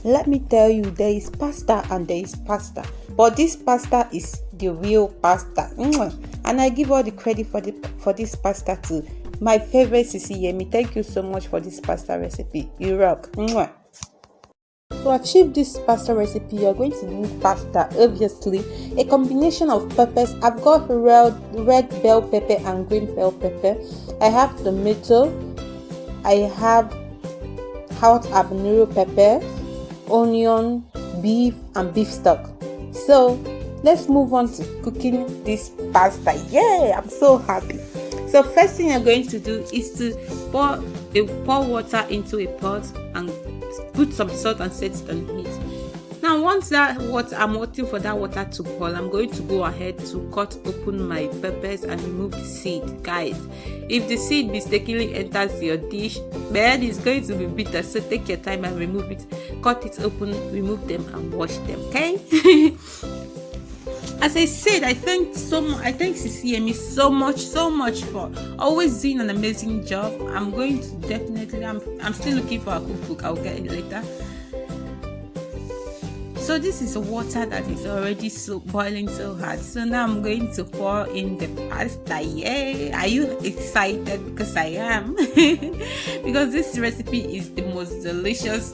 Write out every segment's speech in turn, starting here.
Let me tell you, there is pasta and there is pasta, but this pasta is the real pasta. And I give all the credit for this pasta to my favorite Sisi. Thank you so much for this pasta recipe. You rock. To achieve this pasta recipe, you're going to need pasta, obviously, a combination of peppers. I've got red bell pepper and green bell pepper. I have tomato. I have hot habanero pepper, onion, beef, and beef stock. So let's move on to cooking this pasta. Yeah, I'm so happy. So first thing you're going to do is to pour water into a pot and put some salt and set it on heat. Now once I'm waiting for that water to boil, I'm going to go ahead to cut open my peppers and remove the seed. Guys, if the seed mistakenly enters your dish, man, it's going to be bitter. So take your time and remove it. Cut it open, remove them and wash them. Okay. As I said, I thank Sisi so much for always doing an amazing job. I'm going to definitely, I'm still looking for a cookbook. I'll get it later. So this is water that is already boiling so hard. So now I'm going to pour in the pasta. Yay! Are you excited? Because I am. Because this recipe is the most delicious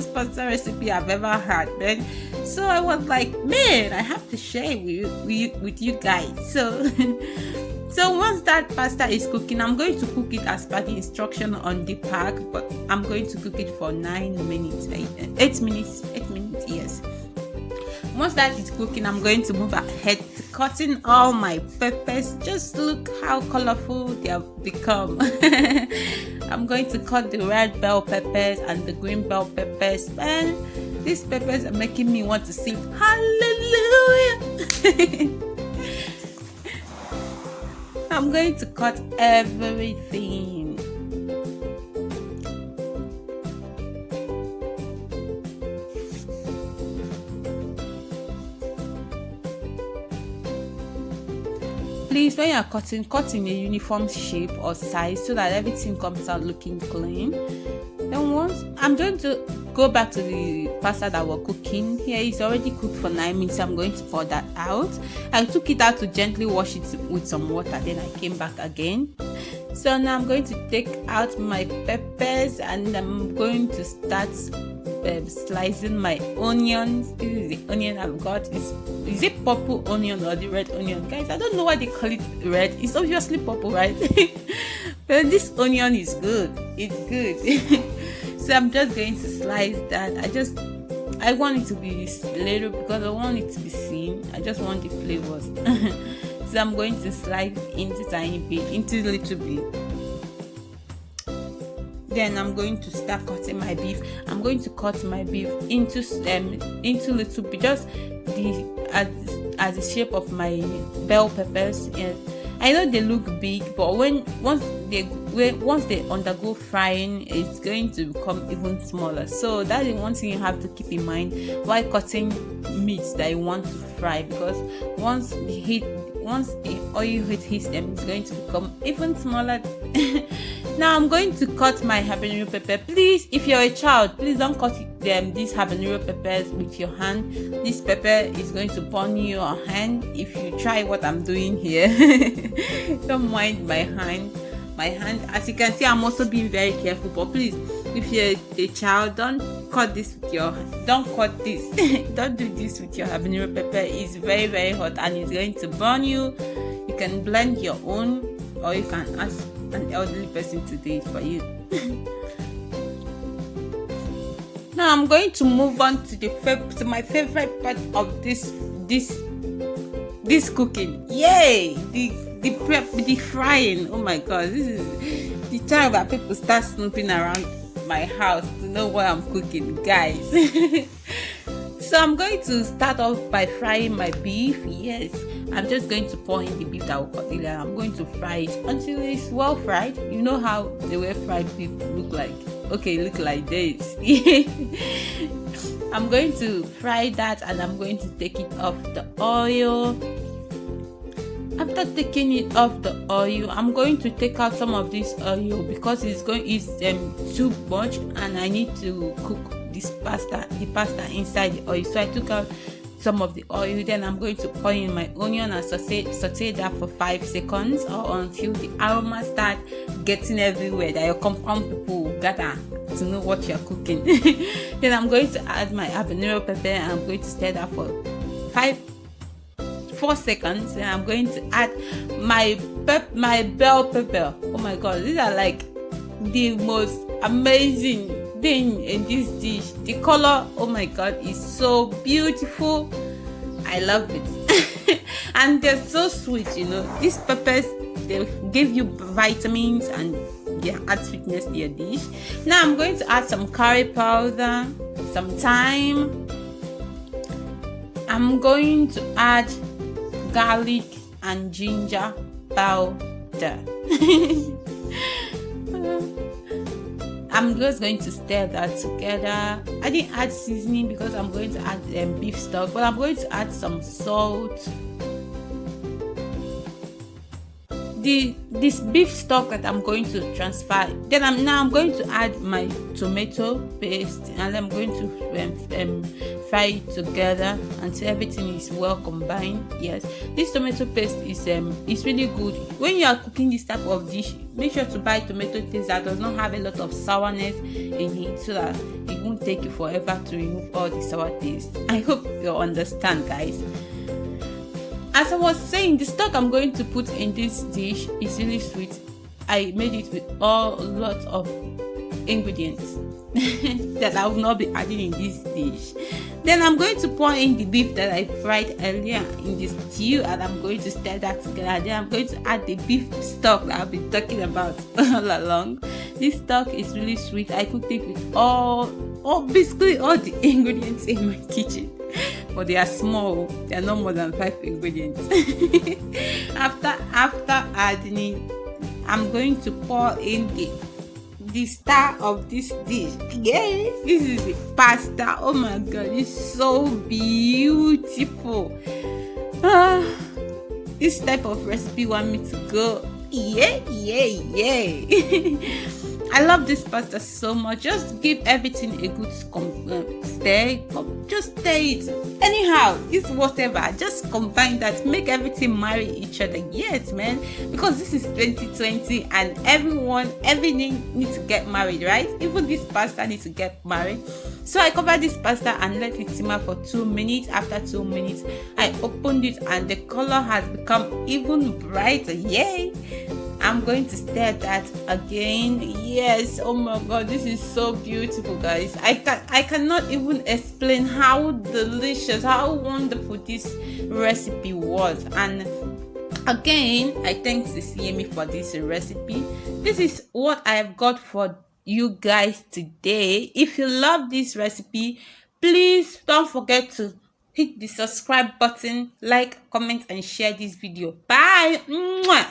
pasta recipe I've ever had, man. So I was like, man, I have to share it with you guys. So once that pasta is cooking, I'm going to cook it as per the instruction on the pack, but I'm going to cook it for 9 minutes, 8 minutes, yes. Once that is cooking, I'm going to move ahead to cutting all my peppers. Just look how colorful they have become. I'm going to cut the red bell peppers and the green bell peppers, and these peppers are making me want to sing hallelujah. I'm going to cut everything. Please, when you are cutting, cut in a uniform shape or size so that everything comes out looking clean. Then once I'm going to go back to the pasta that we're cooking. Here it's already cooked for 9 minutes. I'm going to pour that out. I took it out to gently wash it with some water. Then I came back again. So now I'm going to take out my peppers and I'm going to start slicing my onions. This is the onion I've got. Is it purple onion or the red onion? Guys, I don't know why they call it red. It's obviously purple, right? But this onion is good. It's good. So I'm just going to slice that. I want it to be little because I want it to be seen. I just want the flavors. So I'm going to slice into tiny bit, into little bit. Then I'm going to start cutting my beef. I'm going to cut my beef into little bit, just as the shape of my bell peppers. Yes. I know they look big, but once they undergo frying, it's going to become even smaller. So that is one thing you have to keep in mind while cutting meats that you want to fry, because once the oil hits them, it's going to become even smaller. Now I'm going to cut my habanero pepper. Please, if you're a child, please don't cut these habanero peppers with your hand. This pepper is going to burn your hand if you try what I'm doing here. Don't mind my hand. As you can see, I'm also being very careful, but please, if you're a child, don't cut this with your don't do this with your habanero pepper. It's very, very hot and it's going to burn you. You can blend your own, or you can ask an elderly person to do it for you. Now I'm going to move on to my favorite part of this cooking. Yay! The prep, the frying. Oh my god, this is the time that people start snooping around my house to know what I'm cooking, guys. So I'm going to start off by frying my beef. Yes, I'm just going to pour in the beef that will cut it, and I'm going to fry it until it's well fried. You know how the way fried beef look like? Okay, look like this. I'm going to fry that and I'm going to take it off the oil. After taking it off the oil, I'm going to take out some of this oil because it's too much and I need to cook this pasta inside the oil. So I took out some of the oil, then I'm going to pour in my onion and saute that for 5 seconds or until the aroma start getting everywhere, that your compound people will gather to know what you're cooking. Then I'm going to add my habanero pepper and I'm going to stir that for 4 seconds. And I'm going to add my bell pepper. Oh my god, these are like the most amazing thing in this dish. The color, oh my god, is so beautiful. I love it. And they're so sweet, you know. These peppers, they give you vitamins and they add sweetness to your dish. Now I'm going to add some curry powder, some thyme. I'm going to add garlic and ginger powder. I'm just going to stir that together. I didn't add seasoning because I'm going to add beef stock, but I'm going to add some salt. This beef stock that I'm going to transfer, then I'm going to add my tomato paste and I'm going to fry it together until everything is well combined. Yes, this tomato paste is really good when you are cooking this type of dish. Make sure to buy tomato paste that does not have a lot of sourness in it, so that it won't take you forever to remove all the sour taste. I hope you understand, guys. As I was saying, the stock I'm going to put in this dish is really sweet. I made it with a lot of ingredients that I will not be adding in this dish. Then I'm going to pour in the beef that I fried earlier in the stew and I'm going to stir that together. Then I'm going to add the beef stock that I've been talking about all along. This stock is really sweet. I cooked it with basically all the ingredients in my kitchen. But they are small, they are not more than 5 ingredients. After adding it, I'm going to pour in the star of this dish. Yeah, this is the pasta. Oh my god, it's so beautiful. This type of recipe want me to go. Yeah. I love this pasta so much. Just give everything a good stir. Just stir it. Anyhow, it's whatever. Just combine that. Make everything marry each other. Yes, man. Because this is 2020 and everything needs to get married, right? Even this pasta needs to get married. So I covered this pasta and let it simmer for 2 minutes. After 2 minutes, I opened it and the color has become even brighter. Yay! I'm going to stir that again. Yes, oh my god, this is so beautiful, guys. I cannot even explain how delicious, how wonderful this recipe was. And again, I thank Seasoing for this recipe. This is what I have got for you guys today. If you love this recipe, please don't forget to hit the subscribe button, like, comment and share this video. Bye. Mwah.